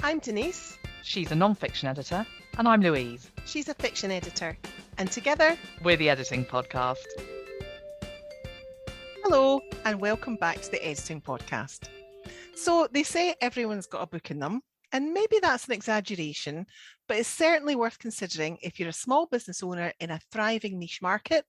I'm Denise. She's a non-fiction editor. And I'm Louise. She's a fiction editor. And together, we're the Editing Podcast. Hello, and welcome back to the Editing Podcast. So they say everyone's got a book in them, and maybe that's an exaggeration, but it's certainly worth considering if you're a small business owner in a thriving niche market,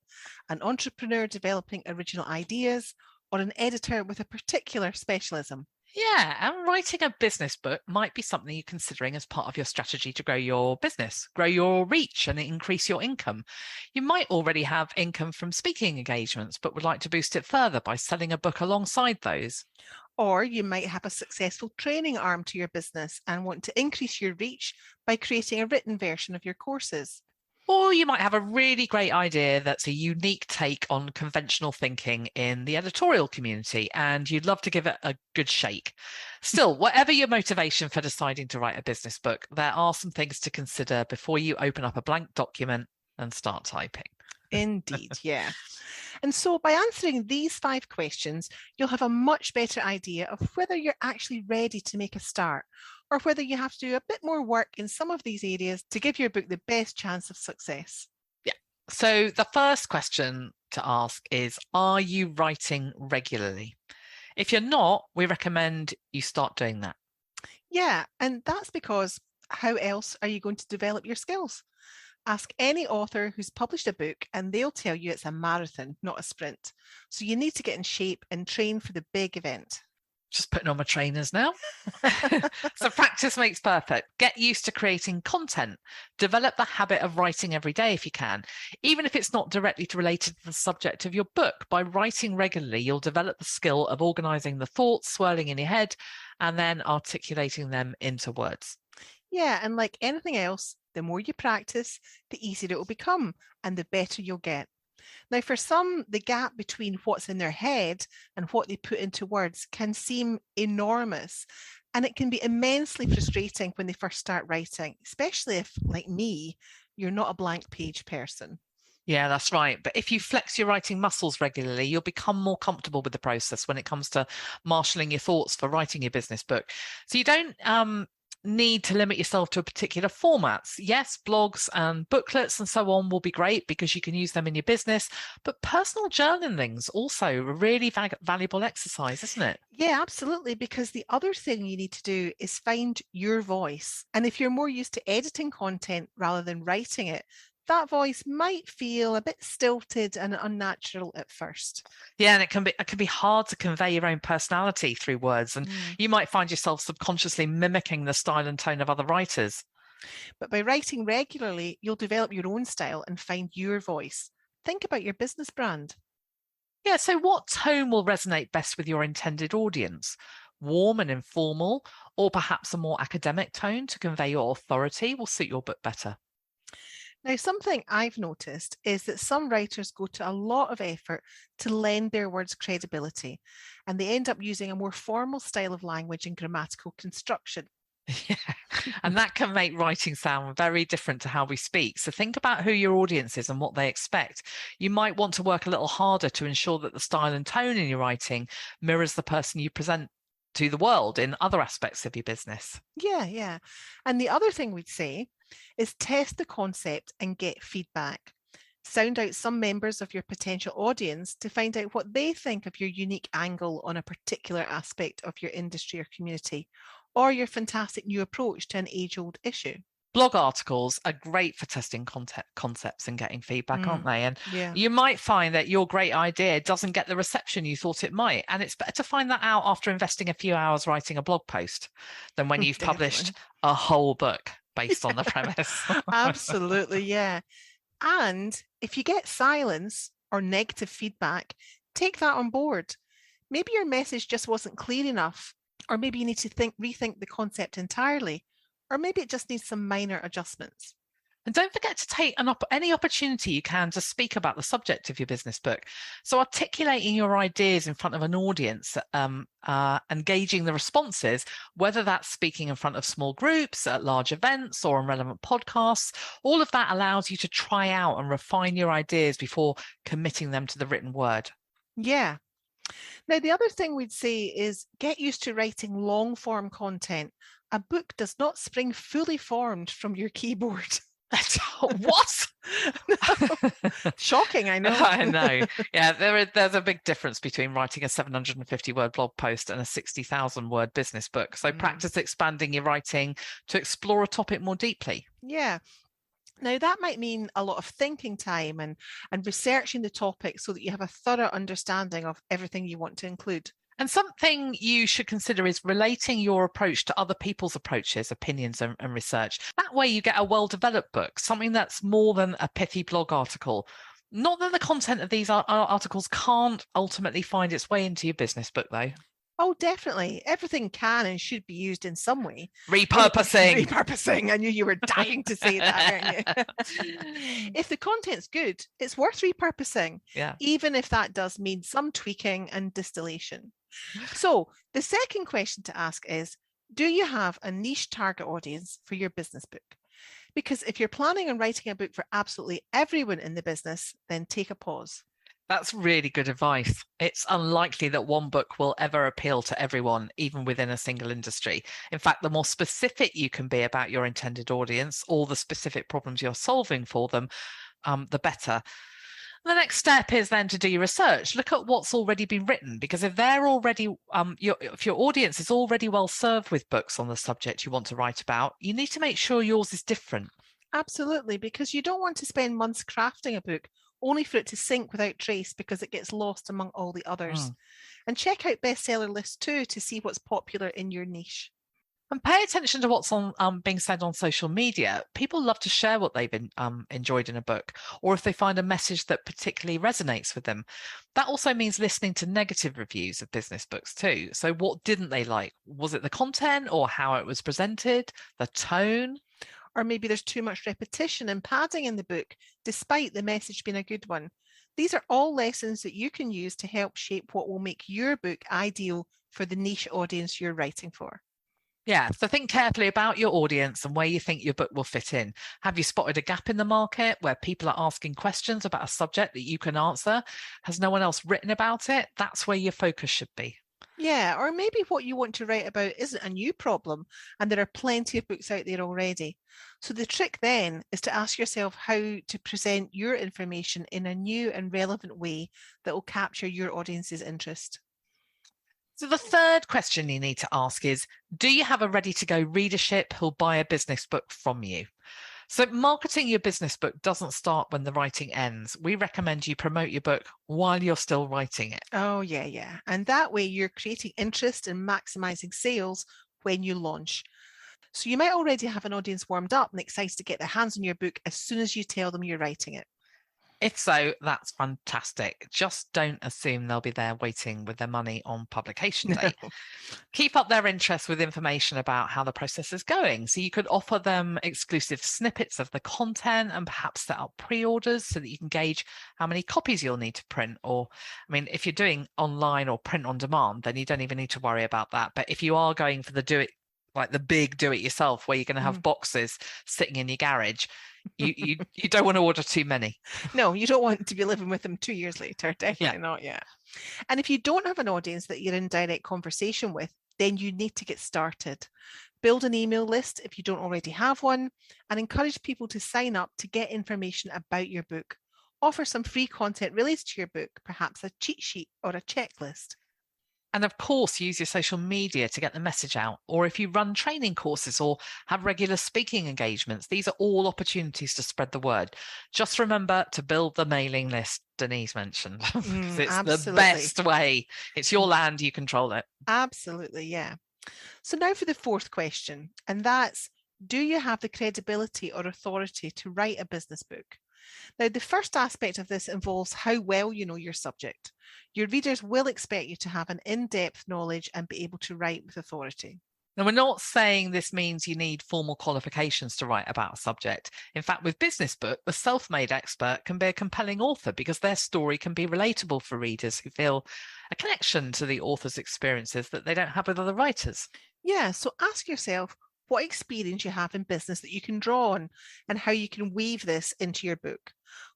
an entrepreneur developing original ideas, or an editor with a particular specialism. Yeah, and writing a business book might be something you're considering as part of your strategy to grow your business, grow your reach and increase your income. You might already have income from speaking engagements, but would like to boost it further by selling a book alongside those. Or you might have a successful training arm to your business and want to increase your reach by creating a written version of your courses. Or you might have a really great idea that's a unique take on conventional thinking in the editorial community, and you'd love to give it a good shake. Still, whatever your motivation for deciding to write a business book, there are some things to consider before you open up a blank document and start typing. Indeed, yeah. And so by answering these 5 questions, you'll have a much better idea of whether you're actually ready to make a start, or whether you have to do a bit more work in some of these areas to give your book the best chance of success. Yeah. So the first question to ask is, are you writing regularly? If you're not, we recommend you start doing that. Yeah, and that's because how else are you going to develop your skills? Ask any author who's published a book and they'll tell you it's a marathon, not a sprint. So you need to get in shape and train for the big event. Just putting on my trainers now. So practice makes perfect. Get used to creating content. Develop the habit of writing every day if you can. Even if it's not directly related to the subject of your book, by writing regularly, you'll develop the skill of organizing the thoughts swirling in your head and then articulating them into words. Yeah, and like anything else, the more you practice, the easier it will become and the better you'll get. Now, for some, the gap between what's in their head and what they put into words can seem enormous, and it can be immensely frustrating when they first start writing, especially if, like me, you're not a blank page person. Yeah, that's right. But if you flex your writing muscles regularly, you'll become more comfortable with the process when it comes to marshalling your thoughts for writing your business book. So you don't need to limit yourself to a particular formats. Yes, blogs and booklets and so on will be great because you can use them in your business, but personal journaling's also a really valuable exercise, isn't it? Yeah, absolutely, because the other thing you need to do is find your voice. And if you're more used to editing content rather than writing it, that voice might feel a bit stilted and unnatural at first. Yeah, and it can be hard to convey your own personality through words, and you might find yourself subconsciously mimicking the style and tone of other writers. But by writing regularly, you'll develop your own style and find your voice. Think about your business brand. Yeah, so what tone will resonate best with your intended audience? Warm and informal, or perhaps a more academic tone to convey your authority will suit your book better. Now, something I've noticed is that some writers go to a lot of effort to lend their words credibility, and they end up using a more formal style of language and grammatical construction. Yeah, and that can make writing sound very different to how we speak. So think about who your audience is and what they expect. You might want to work a little harder to ensure that the style and tone in your writing mirrors the person you present to the world in other aspects of your business. Yeah. And the other thing we'd say is test the concept and get feedback. Sound out some members of your potential audience to find out what they think of your unique angle on a particular aspect of your industry or community, or your fantastic new approach to an age-old issue. Blog articles are great for testing concepts and getting feedback, aren't they? And you might find that your great idea doesn't get the reception you thought it might. And it's better to find that out after investing a few hours writing a blog post than when you've published a whole book based on the premise. Absolutely, yeah. And if you get silence or negative feedback, take that on board. Maybe your message just wasn't clear enough, or maybe you need to rethink the concept entirely. Or maybe it just needs some minor adjustments. And don't forget to take any opportunity you can to speak about the subject of your business book. So articulating your ideas in front of an audience, engaging the responses, whether that's speaking in front of small groups, at large events, or on relevant podcasts, all of that allows you to try out and refine your ideas before committing them to the written word. Yeah. Now, the other thing we'd say is get used to writing long form content. A book does not spring fully formed from your keyboard. What? Shocking, I know. I know. Yeah, there's a big difference between writing a 750 word blog post and a 60,000 word business book. So practice expanding your writing to explore a topic more deeply. Yeah. Now, that might mean a lot of thinking time and researching the topic so that you have a thorough understanding of everything you want to include. And something you should consider is relating your approach to other people's approaches, opinions, and research. That way you get a well-developed book, something that's more than a pithy blog article. Not that the content of these articles can't ultimately find its way into your business book, though. Oh, definitely. Everything can and should be used in some way. Repurposing. Repurposing. I knew you were dying to say that, weren't you? If the content's good, it's worth repurposing. Yeah. Even if that does mean some tweaking and distillation. So the second question to ask is, do you have a niche target audience for your business book? Because if you're planning on writing a book for absolutely everyone in the business, then take a pause. That's really good advice. It's unlikely that one book will ever appeal to everyone, even within a single industry. In fact, the more specific you can be about your intended audience or the specific problems you're solving for them, the better. The next step is then to do your research. Look at what's already been written, because if they're already, if your audience is already well served with books on the subject you want to write about, you need to make sure yours is different. Absolutely, because you don't want to spend months crafting a book only for it to sink without trace because it gets lost among all the others. And check out bestseller lists too to see what's popular in your niche. And pay attention to what's on being said on social media. People love to share what they've enjoyed in a book, or if they find a message that particularly resonates with them. That also means listening to negative reviews of business books too. So what didn't they like? Was it the content or how it was presented, the tone? Or maybe there's too much repetition and padding in the book, despite the message being a good one. These are all lessons that you can use to help shape what will make your book ideal for the niche audience you're writing for. Yeah, so think carefully about your audience and where you think your book will fit in. Have you spotted a gap in the market where people are asking questions about a subject that you can answer? Has no one else written about it? That's where your focus should be. Yeah, or maybe what you want to write about isn't a new problem and there are plenty of books out there already. So the trick then is to ask yourself how to present your information in a new and relevant way that will capture your audience's interest. So the third question you need to ask is, do you have a ready-to-go readership who'll buy a business book from you? So marketing your business book doesn't start when the writing ends. We recommend you promote your book while you're still writing it. Oh, yeah. And that way you're creating interest and maximizing sales when you launch. So you might already have an audience warmed up and excited to get their hands on your book as soon as you tell them you're writing it. If so, that's fantastic. Just don't assume they'll be there waiting with their money on publication day. No. Keep up their interest with information about how the process is going. So you could offer them exclusive snippets of the content and perhaps set up pre-orders so that you can gauge how many copies you'll need to print. Or, I mean, if you're doing online or print on demand, then you don't even need to worry about that. But if you are going for the big do-it-yourself, where you're going to have boxes sitting in your garage, you don't want to order too many. No, you don't want to be living with them 2 years later. Definitely not. Yeah. And if you don't have an audience that you're in direct conversation with, then you need to get started. Build an email list if you don't already have one, and encourage people to sign up to get information about your book. Offer some free content related to your book, perhaps a cheat sheet or a checklist. And of course, use your social media to get the message out. Or if you run training courses or have regular speaking engagements, these are all opportunities to spread the word. Just remember to build the mailing list Denise mentioned. It's absolutely the best way. It's your land, you control it. Absolutely, yeah. So now for the fourth question, and that's, do you have the credibility or authority to write a business book? Now, the first aspect of this involves how well you know your subject. Your readers will expect you to have an in-depth knowledge and be able to write with authority. Now, we're not saying this means you need formal qualifications to write about a subject. In fact, with business book, the self-made expert can be a compelling author because their story can be relatable for readers who feel a connection to the author's experiences that they don't have with other writers. Yeah, so ask yourself what experience you have in business that you can draw on and how you can weave this into your book.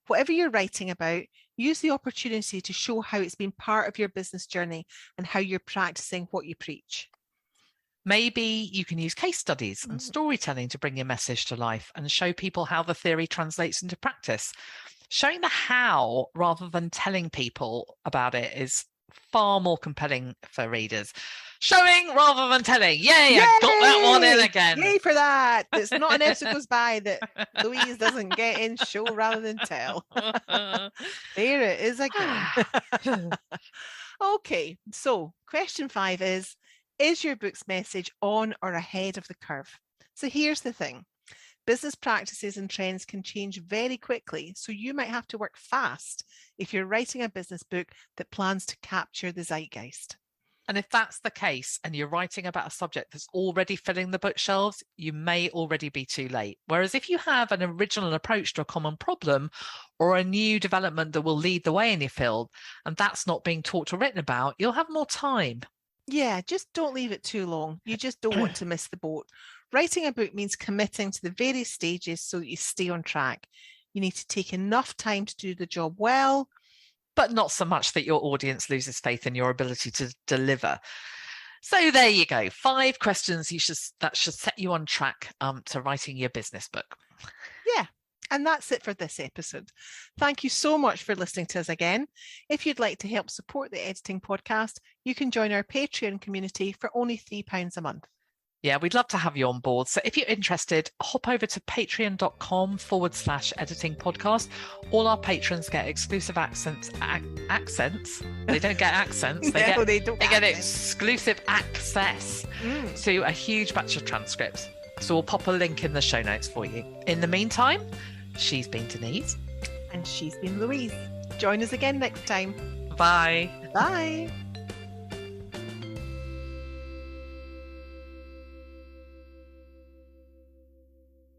Whatever you're writing about, use the opportunity to show how it's been part of your business journey and how you're practicing what you preach. Maybe you can use case studies and storytelling to bring your message to life and show people how the theory translates into practice. Showing the how rather than telling people about it is far more compelling for readers. Showing rather than telling. Yay! I got that one in again. Yay for that. It's not an episode goes by that Louise doesn't get in show rather than tell. There it is again. Okay, so question 5 is your book's message on or ahead of the curve? So here's the thing. Business practices and trends can change very quickly, so you might have to work fast if you're writing a business book that plans to capture the zeitgeist. And if that's the case and you're writing about a subject that's already filling the bookshelves, you may already be too late. Whereas if you have an original approach to a common problem or a new development that will lead the way in your field, and that's not being talked or written about, you'll have more time. Yeah, just don't leave it too long. You just don't want to miss the boat. Writing a book means committing to the various stages so that you stay on track. You need to take enough time to do the job well, but not so much that your audience loses faith in your ability to deliver. So there you go. 5 questions that should set you on track to writing your business book. Yeah. And that's it for this episode. Thank you so much for listening to us again. If you'd like to help support the Editing Podcast, you can join our Patreon community for only £3 a month. Yeah, we'd love to have you on board. So if you're interested, hop over to patreon.com/editing podcast. All our patrons get exclusive accents. They don't get accents. They get exclusive access to a huge batch of transcripts. So we'll pop a link in the show notes for you. In the meantime, she's been Denise. And she's been Louise. Join us again next time. Bye. Bye.